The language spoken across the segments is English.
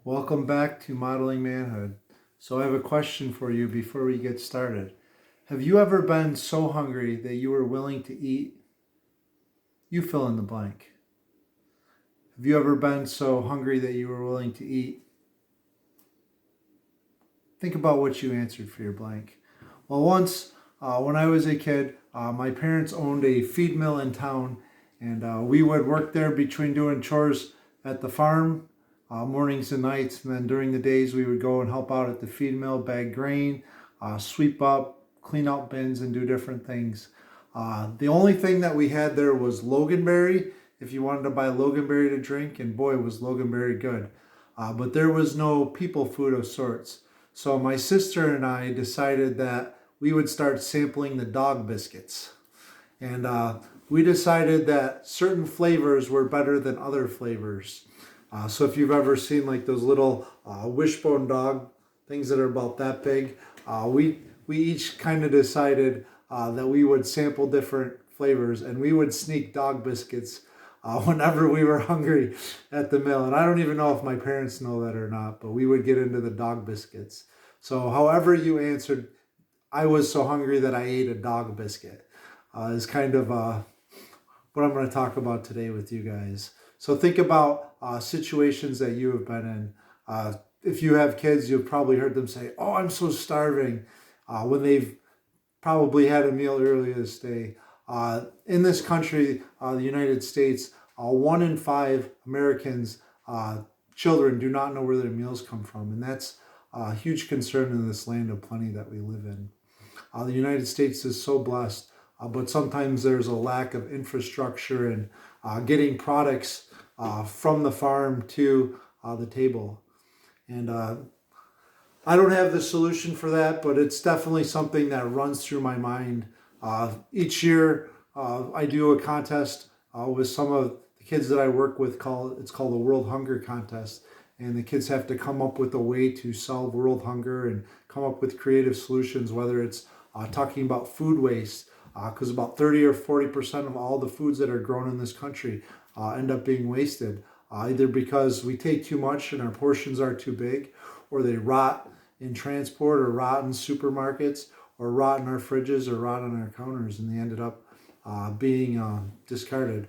Welcome back to Modeling Manhood. So I have a question for you before we get started. Have you ever been so hungry that you were willing to eat? You fill in the blank. Have you ever been so hungry that you were willing to eat? Think about what you answered for your blank. Well, once when I was a kid, my parents owned a feed mill in town, and we would work there between doing chores at the farm, mornings and nights. And then during the days, we would go and help out at the feed mill, bag grain, sweep up, clean out bins, and do different things. The only thing that we had there was Loganberry, if you wanted to buy Loganberry to drink, and boy, was Loganberry good. But there was no people food of sorts. So my sister and I decided that we would start sampling the dog biscuits. And we decided that certain flavors were better than other flavors. So if you've ever seen like those little wishbone dog things that are about that big, we each kind of decided that we would sample different flavors, and we would sneak dog biscuits whenever we were hungry at the mill. And I don't even know if my parents know that or not, but we would get into the dog biscuits. So however you answered, I was so hungry that I ate a dog biscuit, is kind of what I'm going to talk about today with you guys. So think about situations that you have been in. If you have kids, you've probably heard them say, "Oh, I'm so starving," when they've probably had a meal earlier this day. In this country, the United States, 1 in 5 Americans, children, do not know where their meals come from. And that's a huge concern in this land of plenty that we live in. The United States is so blessed, but sometimes there's a lack of infrastructure and getting products from the farm to the table. And I don't have the solution for that, but it's definitely something that runs through my mind. Each year, I do a contest with some of the kids that I work with. It's called the World Hunger Contest. And the kids have to come up with a way to solve world hunger and come up with creative solutions, whether it's talking about food waste, because about 30 or 40% of all the foods that are grown in this country end up being wasted, either because we take too much and our portions are too big, or they rot in transport, or rot in supermarkets, or rot in our fridges, or rot on our counters, and they ended up being discarded.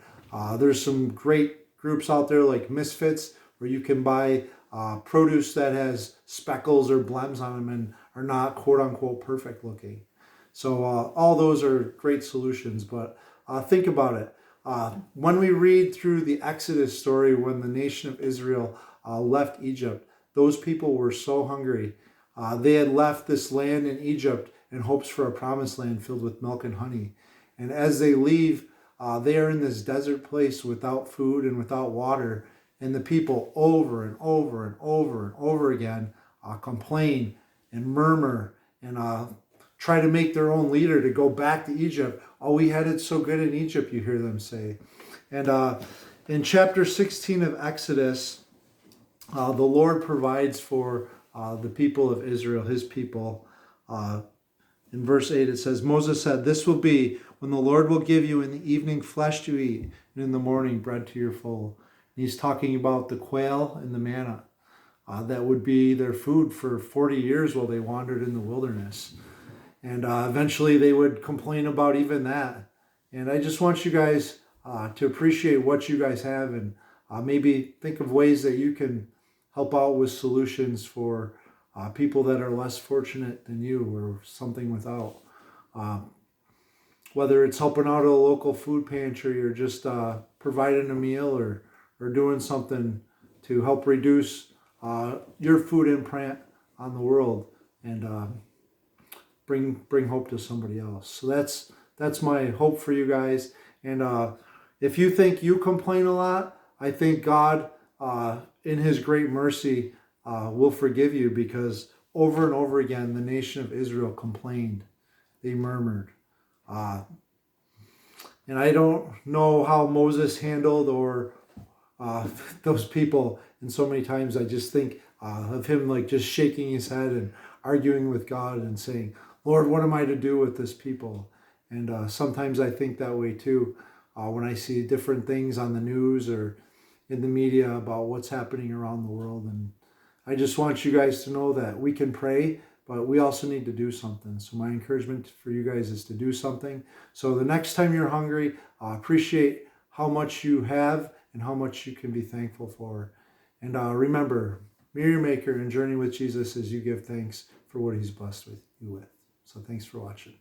There's some great groups out there like Misfits, where you can buy produce that has speckles or blems on them and are not quote unquote perfect looking. So all those are great solutions, but think about it. When we read through the Exodus story, when the nation of Israel left Egypt, those people were so hungry. They had left this land in Egypt in hopes for a promised land filled with milk and honey. And as they leave, they are in this desert place without food and without water. And the people over and over and over and over again complain and murmur and try to make their own leader to go back to Egypt. "Oh, we had it so good in Egypt," you hear them say. And in chapter 16 of Exodus, the Lord provides for the people of Israel, his people. In verse 8 it says, Moses said, "This will be when the Lord will give you in the evening flesh to eat, and in the morning bread to your full." And he's talking about the quail and the manna. That would be their food for 40 years while they wandered in the wilderness. And eventually they would complain about even that. And I just want you guys to appreciate what you guys have, and maybe think of ways that you can help out with solutions for people that are less fortunate than you or something without. Whether it's helping out at a local food pantry, or just providing a meal, or doing something to help reduce your food imprint on the world, and bring hope to somebody else. So that's my hope for you guys. And if you think you complain a lot, I think God, in his great mercy, will forgive you, because over and over again the nation of Israel complained. They murmured. And I don't know how Moses handled or those people. And so many times I just think of him like just shaking his head and arguing with God and saying, "Lord, what am I to do with this people?" And sometimes I think that way too, when I see different things on the news or in the media about what's happening around the world. And I just want you guys to know that we can pray, but we also need to do something. So my encouragement for you guys is to do something. So the next time you're hungry, appreciate how much you have and how much you can be thankful for. And remember, mirror your maker and journey with Jesus as you give thanks for what he's blessed with you with. So thanks for watching.